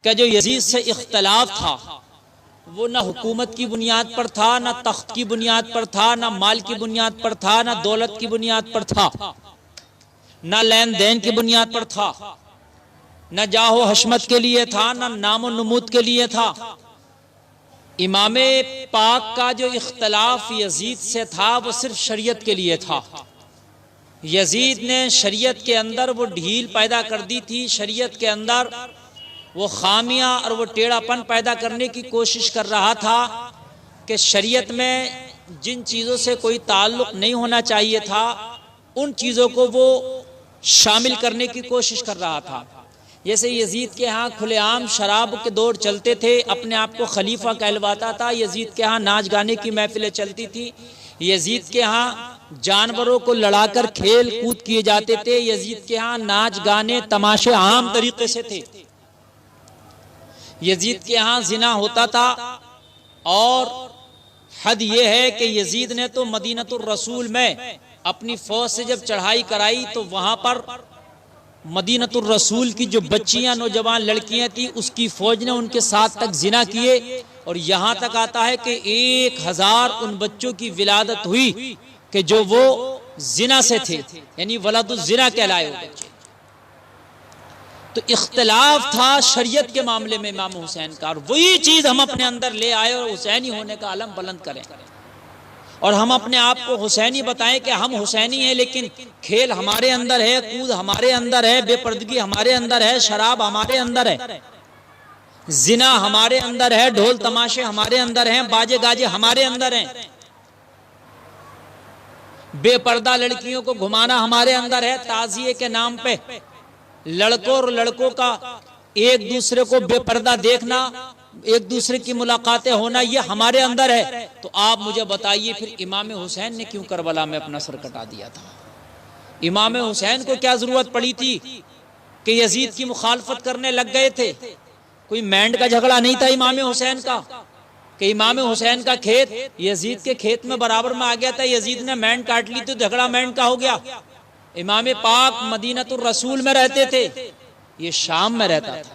کہ جو یزید سے اختلاف تھا وہ نہ حکومت کی بنیاد پر تھا، نہ تخت کی بنیاد پر تھا، نہ مال کی بنیاد پر تھا، نہ دولت کی بنیاد پر تھا، نہ لین دین کی بنیاد پر تھا، نہ جاہ و حشمت کے لیے تھا، نہ نام و نمود کے لیے تھا۔ امام پاک کا جو اختلاف یزید سے تھا وہ صرف شریعت کے لیے تھا۔ یزید نے شریعت کے اندر وہ ڈھیل پیدا کر دی تھی، شریعت کے اندر وہ خامیاں اور وہ ٹیڑھا پن پیدا کرنے کی کوشش کر رہا تھا کہ شریعت میں جن چیزوں سے کوئی تعلق نہیں ہونا چاہیے تھا ان چیزوں کو وہ شامل کرنے کی کوشش کر رہا تھا۔ جیسے یزید کے ہاں کھلے عام شراب کے دور چلتے تھے، اپنے آپ کو خلیفہ کہلواتا تھا، یزید کے ہاں ناچ گانے کی محفلیں چلتی تھی، یزید کے ہاں جانوروں کو لڑا کر کھیل کود کیے جاتے تھے، یزید کے ہاں ناچ گانے تماشے عام طریقے سے تھے، یزید کے ہاں زنا ہوتا تھا۔ اور حد یہ ہے کہ یزید نے تو مدینۃ الرسول میں اپنی فوج سے جب چڑھائی کرائی تو وہاں پر مدینۃ الرسول کی جو بچیاں نوجوان لڑکیاں تھیں اس کی فوج نے ان کے ساتھ تک زنا کیے، اور یہاں تک آتا ہے کہ 1000 ان بچوں کی ولادت ہوئی کہ جو وہ زنا سے تھے، یعنی ولد الزنا کہلائے ہوئے بچے۔ تو اختلاف تھا شریعت کے معاملے میں امام حسین کا، اور وہی چیز ہم اپنے اندر لے آئے اور حسینی ہونے کا علم بلند کریں، اور ہم اپنے آپ کو حسینی بتائیں کہ ہم حسینی ہیں، لیکن کھیل ہمارے اندر ہے، کود ہمارے اندر ہے، بے پردگی ہمارے اندر ہے، شراب ہمارے اندر ہے، زنا ہمارے اندر ہے، ڈھول تماشے ہمارے اندر ہیں، باجے گاجے ہمارے اندر ہیں، بے پردہ لڑکیوں کو گھمانا ہمارے اندر ہے، تعزیے کے نام پہ لڑکوں اور لڑکوں کا ایک دوسرے کو بے پردہ دیکھنا، ایک دوسرے کی ملاقاتیں ہونا، یہ ہمارے اندر ہے۔ تو آپ مجھے بتائیے پھر امام حسین نے کیوں کربلا میں اپنا سر کٹا دیا تھا؟ امام حسین کو کیا ضرورت پڑی تھی کہ یزید کی مخالفت کرنے لگ گئے تھے؟ کوئی مینڈ کا جھگڑا نہیں تھا امام حسین کا کہ امام حسین کا کھیت یزید کے کھیت میں برابر میں آ گیا تھا، یزید نے مینڈ کاٹ لی تو جھگڑا مینڈ کا ہو گیا۔ امام پاک مدینۃ الرسول میں رہتے تھے، یہ شام میں رہتا تھا۔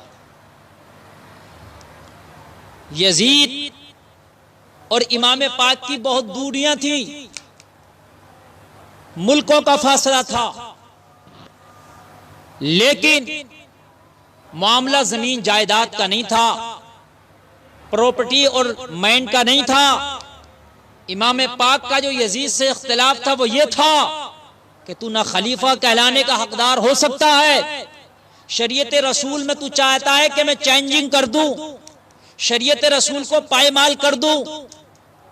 یزید اور امام پاک کی بہت دوریاں تھیں، ملکوں کا فاصلہ تھا، لیکن معاملہ زمین جائیداد کا نہیں تھا، پراپرٹی اور مینڈ کا نہیں تھا۔ امام پاک کا جو یزید سے اختلاف تھا وہ یہ تھا کہ تو نہ خلیفہ کہلانے کا حقدار ہو سکتا ہے، شریعت رسول میں تو چاہتا ہے کہ میں چینجنگ کر دوں، شریعت رسول کو پائمال کر دوں،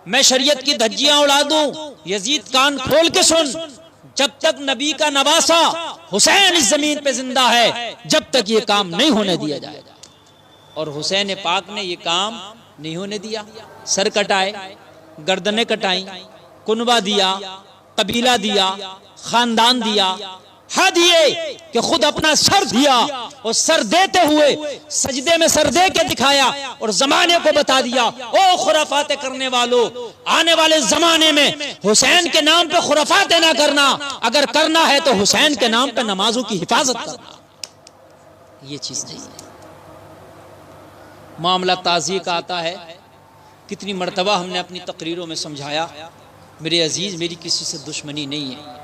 میں شریعت کی دھجیاں اڑا دوں۔ یزید کان کھول کے سن، جب تک نبی کا نواسا حسین اس زمین پہ زندہ ہے جب تک یہ کام نہیں ہونے دیا جائے گا، اور حسین پاک نے یہ کام نہیں ہونے دیا۔ سر کٹائے، گردنیں کٹائیں، کنبہ دیا، قبیلہ دیا، خاندان دیا، حد یہ کہ خود اپنا سر دیا، اور سر دیتے ہوئے سجدے میں سر دے کے دکھایا اور زمانے کو بتا دیا، او خرافات کرنے والو، آنے والے زمانے میں حسین کے نام پہ خرافات نہ کرنا، اگر کرنا ہے تو حسین کے نام پہ نمازوں کی حفاظت کرنا۔ یہ چیز نہیں ہے۔ معاملہ تعزیے کا آتا ہے، کتنی مرتبہ ہم نے اپنی تقریروں میں سمجھایا، میرے عزیز میری کسی سے دشمنی نہیں ہے۔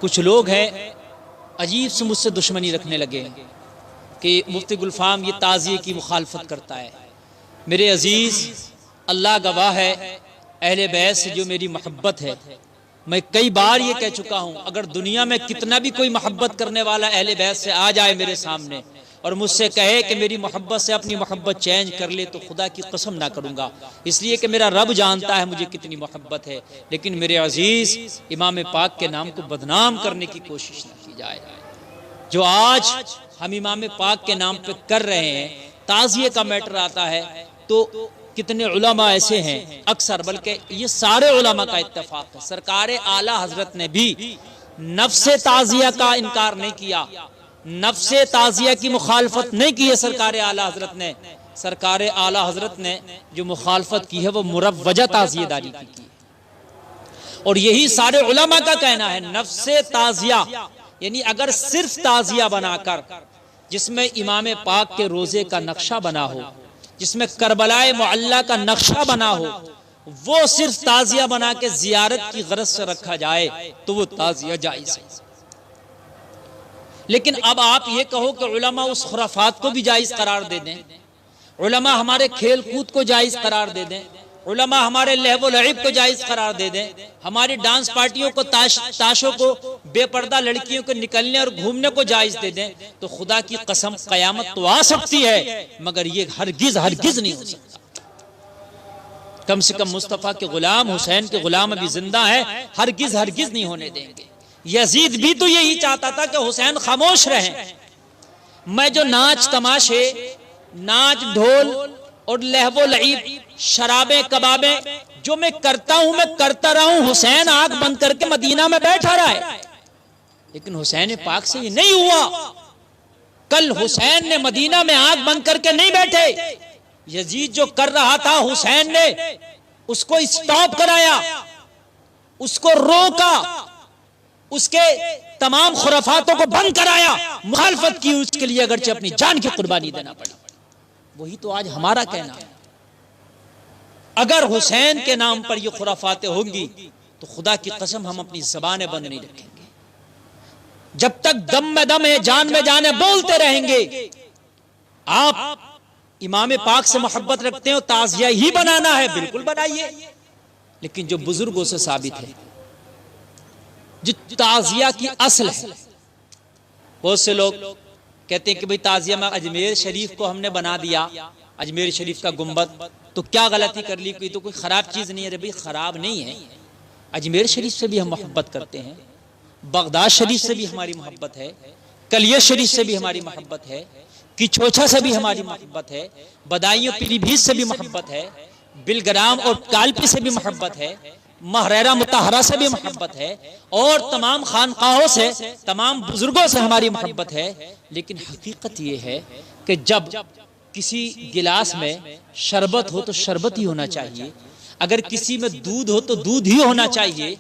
کچھ لوگ ہیں عجیب سے مجھ سے دشمنی رکھنے لگے کہ مفتی گلفام یہ تعزیے کی مخالفت کرتا ہے۔ میرے عزیز اللہ گواہ ہے، اہل بیت سے جو میری محبت ہے، میں کئی بار یہ کہہ چکا ہوں، اگر دنیا میں کتنا بھی کوئی محبت کرنے والا اہل بیت سے آ جائے میرے سامنے اور مجھ سے کہے کہ میری محبت سے اپنی محبت چینج کر لے تو خدا کی قسم نہ کروں گا، اس لیے کہ میرا رب جانتا ہے مجھے کتنی محبت ہے۔ لیکن میرے عزیز امام پاک کے نام کو بدنام کرنے کی کوشش نہ کی جائے۔ جو آج ہم امام پاک کے نام پہ کر رہے ہیں، تعزیے کا میٹر آتا ہے تو کتنے علماء ایسے ہیں، اکثر بلکہ یہ سارے علماء کا اتفاق ہے، سرکار اعلی حضرت نے بھی نفس تعزیہ کا انکار نہیں کیا، نفس تعزیہ کی مخالفت نہیں کی ہے سرکار اعلی حضرت نے۔ سرکار اعلی حضرت نے جو مخالفت کی ہے وہ مروجہ تعزیہ داری کی ہے، اور یہی سارے علماء کا کہنا ہے۔ نفس تعزیہ یعنی اگر صرف تعزیہ بنا کر جس میں امام پاک کے روزے کا نقشہ بنا ہو، جس میں کربلائے معلی کا نقشہ بنا ہو، وہ صرف تعزیہ بنا کے زیارت کی غرض سے رکھا جائے تو وہ تعزیہ جائز ہے۔ لیکن اب آپ یہ کہو کہ علماء اس خرافات کو بھی جائز قرار دے دیں، علماء ہمارے کھیل کود کو جائز قرار دے دیں، علماء ہمارے لہو و لعب کو جائز قرار دے دیں، ہماری ڈانس پارٹیوں کو، تاشوں کو، بے پردہ لڑکیوں کو نکلنے اور گھومنے کو جائز دے دیں، تو خدا کی قسم قیامت تو آ سکتی ہے مگر یہ ہرگز ہرگز نہیں ہو سکتا۔ کم سے کم مصطفیٰ کے غلام، حسین کے غلام ابھی زندہ ہے، ہرگز ہرگز نہیں ہونے دیں گے۔ یزید بھی تو یہی چاہتا تھا کہ حسین خاموش رہیں۔ میں جو ناچ تماشے، ناچ ڈھول اور لہو و لعب، شرابیں کبابیں جو میں کرتا ہوں، میں کرتا رہا ہوں، حسین آنکھ بند کر کے مدینہ میں بیٹھا رہا ہے، لیکن حسین پاک سے یہ نہیں ہوا۔ کل حسین نے مدینہ میں آنکھ بند کر کے نہیں بیٹھے، یزید جو کر رہا تھا حسین نے اس کو اسٹاپ کرایا، اس کو روکا، اس کے تمام خرافاتوں کو بند کرایا، مخالفت کی اس کے لیے اگرچہ اپنی جان کی قربانی دینا پڑا۔ وہی تو آج ہمارا کہنا ہے۔ اگر حسین کے نام پر یہ خرافاتیں ہوں گی تو خدا کی قسم ہم اپنی زبانیں بند نہیں رکھیں گے، جب تک دم میں دم ہے، جان میں جان ہے، بولتے رہیں گے۔ آپ امام پاک سے محبت رکھتے ہو، تعزیہ ہی بنانا ہے، بالکل بنائیے، لیکن جو بزرگوں سے ثابت ہے، جو تعزیہ کی اصل ہے۔ بہت سے لوگ کہتے ہیں کہ بھئی تعزیہ میں اجمیر شریف کو ہم نے بنا دیا، اجمیر شریف کا گنبد، تو کیا غلطی کر لی، کوئی تو کوئی خراب چیز نہیں ہے۔ بھئی خراب نہیں ہے، اجمیر شریف سے بھی ہم محبت کرتے ہیں، بغداد شریف سے بھی ہماری محبت ہے، کلیہ شریف سے بھی ہماری محبت ہے، کچھوچھا سے بھی ہماری محبت ہے، بدائیوں پیلی بھیت سے بھی محبت ہے، بلگرام اور کالپی سے بھی محبت ہے، محریرہ مطہرہ سے بھی محبت ہے، اور تمام خانقاہوں سے، تمام بزرگوں سے ہماری محبت ہے۔ لیکن حقیقت یہ ہے کہ جب کسی گلاس میں شربت ہو تو شربت ہی ہونا چاہیے، اگر کسی میں دودھ ہو تو دودھ ہی ہونا چاہیے۔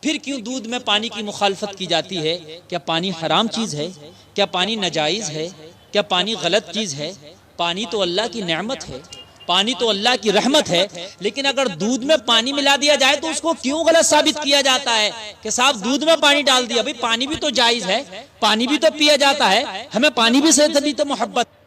پھر کیوں دودھ میں پانی کی مخالفت کی جاتی ہے؟ کیا پانی حرام چیز ہے؟ کیا پانی ناجائز ہے؟ کیا پانی غلط چیز ہے؟ پانی تو اللہ کی نعمت ہے، پانی تو اللہ کی رحمت ہے، لیکن اگر دودھ میں پانی ملا دیا جائے تو اس کو کیوں غلط ثابت کیا جاتا ہے کہ صاحب دودھ میں پانی ڈال دیا؟ بھئی پانی بھی تو جائز ہے، پانی بھی تو پیا جاتا ہے، ہمیں پانی بھی سے بھی تو محبت